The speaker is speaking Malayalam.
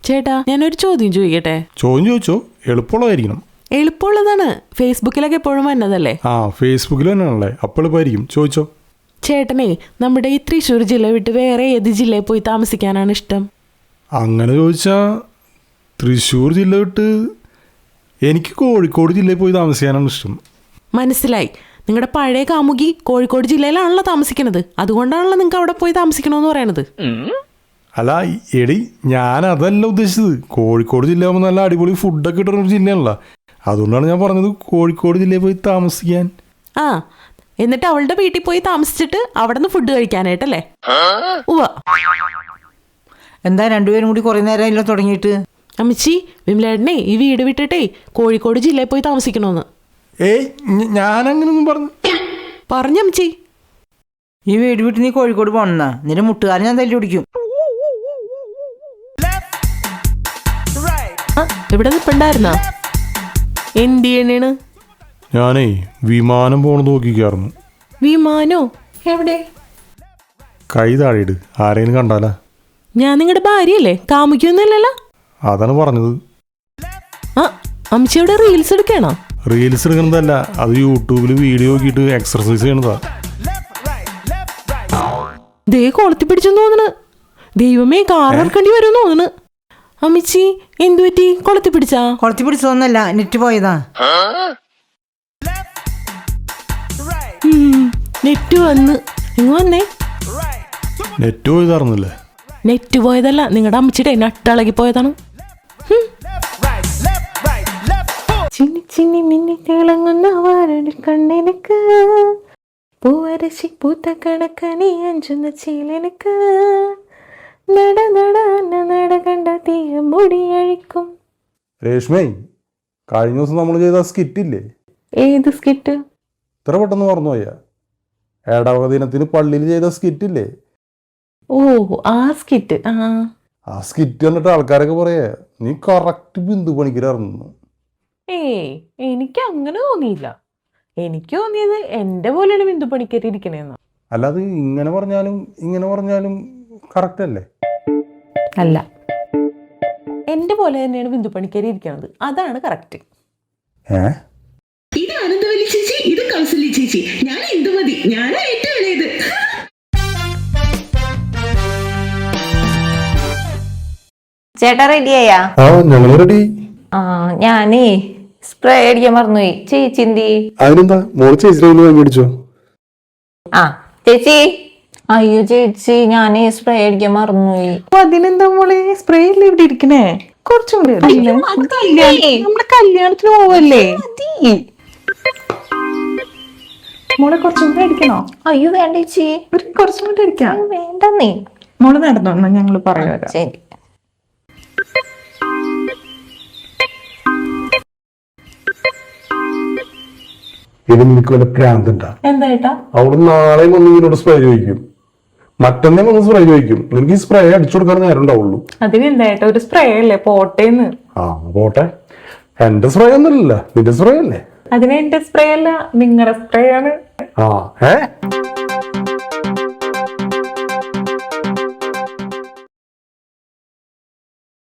ചേട്ടാ ഞാനൊരു ചോദ്യം ചോദിക്കട്ടെ? ചോദിച്ചോ, എളുപ്പമുള്ളതായിരിക്കണം. എളുപ്പമുള്ളതാണ്, ഫേസ്ബുക്കിലൊക്കെ എപ്പോഴും വന്നതല്ലേ? ഫേസ്ബുക്കിൽ തന്നെയാണല്ലേ, അപ്പോൾ എളുപ്പമായിരിക്കും. ചോദിച്ചോ. ചേട്ടനെ നമ്മുടെ ഈ തൃശ്ശൂർ ജില്ല വിട്ട് വേറെ ഏത് ജില്ലയിൽ പോയി താമസിക്കാനാണ് ഇഷ്ടം? അങ്ങനെ ചോദിച്ചാൽ തൃശ്ശൂർ ജില്ല വിട്ട് എനിക്ക് കോഴിക്കോട് ജില്ലയിൽ പോയി താമസിക്കാനാണ് ഇഷ്ടം. മനസ്സിലായി. നിങ്ങളുടെ പഴയ കാമുകി കോഴിക്കോട് ജില്ലയിലാണല്ലോ താമസിക്കുന്നത്, അതുകൊണ്ടാണല്ലോ നിങ്ങൾക്ക് അവിടെ പോയി താമസിക്കണമെന്ന് പറയണത്. അല്ല എടി, ഞാൻ അതല്ല ഉദ്ദേശിച്ചത്. കോഴിക്കോട് ജില്ല ആകുമ്പോൾ നല്ല അടിപൊളി ഫുഡൊക്കെ കിട്ടുന്നൊരു ജില്ലയാണല്ലോ, അതുകൊണ്ടാണ് ഞാൻ പറഞ്ഞത് കോഴിക്കോട് ജില്ലയിൽ പോയി താമസിക്കാൻ. എന്നിട്ട് അവളുടെ വീട്ടിൽ പോയി താമസിച്ചിട്ട് അവിടെ നിന്ന് ഫുഡ് കഴിക്കാനായിട്ടല്ലേ? ഉവ്വ. എന്താ രണ്ടുപേരും കൂടി കുറെ നേരമല്ലോ തുടങ്ങിയിട്ട്? അമ്മച്ചി, വിമലേട്ടനെ ഈ വീട് വിട്ടിട്ടേ കോഴിക്കോട് ജില്ലയിൽ പോയി താമസിക്കണമെന്ന്. ഞാനങ്ങനൊന്നും പറഞ്ഞമ്മച്ചി. ഈ വീട് വിട്ട് നീ കോഴിക്കോട് പോണെന്നാ? നിന്റെ മുട്ടുകാരൻ ഞാൻ തല്ലി പിടിക്കും. ഇവിടെ നിൽപ്പുണ്ടായിരുന്നാ? എന്ത് ചെയ്യണേണ്? ഞാനേ വിമാനം പോണെന്ന് നോക്കിക്കായിരുന്നു. വിമാനോ? എവിടെ? കൈ താഴെയിട്, ആരെയും കണ്ടാലാ? ഞാൻ നിങ്ങളുടെ ഭാര്യയല്ലേ, കാമുക്കൊന്നുമല്ലല്ലോ? അതാണ് പറഞ്ഞത്. അമ്മച്ചി അവിടെ റീൽസ് എടുക്കണോ? റീൽസ് എടുക്കണതല്ല, അത് യൂട്യൂബിൽ വീഡിയോ നോക്കിയിട്ട് എക്സർസൈസ് ചെയ്യണതാ. ദേ കൊളത്തി പിടിച്ചെന്ന് തോന്നണ്. ദൈവമേ, കാറിറക്കേണ്ടി വരും തോന്നണ്. അമ്മച്ചി എന്തു പറ്റി? കൊളത്തി പിടിച്ചതൊന്നല്ല, നെറ്റ് പോയതാ. നെറ്റ് വന്ന് ഇങ്ങ് വന്നേ. നെറ്റ് പോയതായിരുന്നില്ലേ? നെറ്റ് പോയതല്ല, നിങ്ങളുടെ അമ്മച്ചിയുടെ നട്ടളകി പോയതാണ്. ചിന്നി ചിന്നി മിന്നി തിളങ്ങുന്ന വാരുടെ കണ്ണെനക്ക്, പൂവരശി പൂത്ത കണക്കണി അഞ്ചുന്ന ചീലനക്ക്, നട നട നട കണ്ട തീയ മുടിയഴിക്കും. രേഷ്മേ, കഴിഞ്ഞ ദിവസം നമ്മൾ ചെയ്ത സ്കിറ്റില്ലേ? ഏത് സ്കിറ്റ്? ഇത്ര പെട്ടെന്ന് മറന്നു പോയാ? ഏടവക ദിനത്തിന് പള്ളിയിൽ ചെയ്ത സ്കിറ്റില്ലേ? ഓ, ആ സ്കിറ്റ്. ആ സ്കിറ്റ് കണ്ടിട്ട് ആൾക്കാരൊക്കെ പറയാ നീ കറക്റ്റ് ബിന്ദു പണിക്കരായിരുന്നു. എനിക്ക് അങ്ങനെ തോന്നിയില്ല. എനിക്ക് തോന്നിയത് എന്റെ പോലെയാണ് ബിന്ദു പണിക്കരി ഇരിക്കണേന്ന്. അല്ലാതെ ഇങ്ങനെ പറഞ്ഞാലും കറക്റ്റ് അല്ലേ? അല്ല, എന്റെ പോലെ തന്നെയാണ് ബിന്ദു പണിക്കരി ഇരിക്കണത്, അതാണ് കറക്റ്റ്. ഇത് ആനന്ദവല്ലി ചേച്ചി, ഇത് കൗസല്യ ചേച്ചി, ഞാൻ ഇന്ദുമതി, ഞാനാ ഏറ്റവും ഇളയത്. ചേട്ടാ റെഡിയായാ? ഞങ്ങൾ റെഡി. ഞാനേ സ്പ്രേ അടിക്കാൻ മറന്നുപോയി. ചേച്ചി എന്തി? അതിനെന്താ, മോള് ചേച്ചി മേടിച്ചോ? ചേച്ചി. അയ്യോ ചേച്ചി, ഞാനേ സ്പ്രേ അടിക്കാൻ മറന്നുപോയി. അതിനെന്താ മോളെ, സ്പ്രേ അല്ലേ ഇവിടെ ഇരിക്കണേ? കുറച്ചും കൂടി നമ്മുടെ കല്യാണത്തിന് പോവല്ലേ മോളെ? കുറച്ചും കൂടി അടിക്കണോ? അയ്യോ വേണ്ട ചേച്ചി, കുറച്ചും കൂടി അടിക്കാം. വേണ്ടെന്നേ. മോള് നടന്നോ, ഞങ്ങള് പറയാം. ശരി. ഇത് നിനക്ക് വല്ല പ്രാന്തണ്ടാ? എന്തായിട്ടാ? അവിടെ നാളെ വന്ന് ഇങ്ങനോട് സ്പ്രേ ചോദിക്കും, മറ്റന്നേ വന്ന് സ്പ്രേ ചോദിക്കും. നിനക്ക് ഈ സ്പ്രേ അടിച്ചു കൊടുക്കാൻ നേരം ഉണ്ടാവുള്ളൂ. അതിനെന്തായിട്ടാ, ഒരു സ്പ്രേ അല്ലേ, പോട്ടേന്ന്. പോട്ടെ, എന്റെ സ്പ്രേ ഒന്നുമില്ല, നിന്റെ സ്പ്രേ അല്ലേ? അതിന് എന്റെ സ്പ്രേ അല്ല, നിങ്ങളുടെ സ്പ്രേ ആണ്.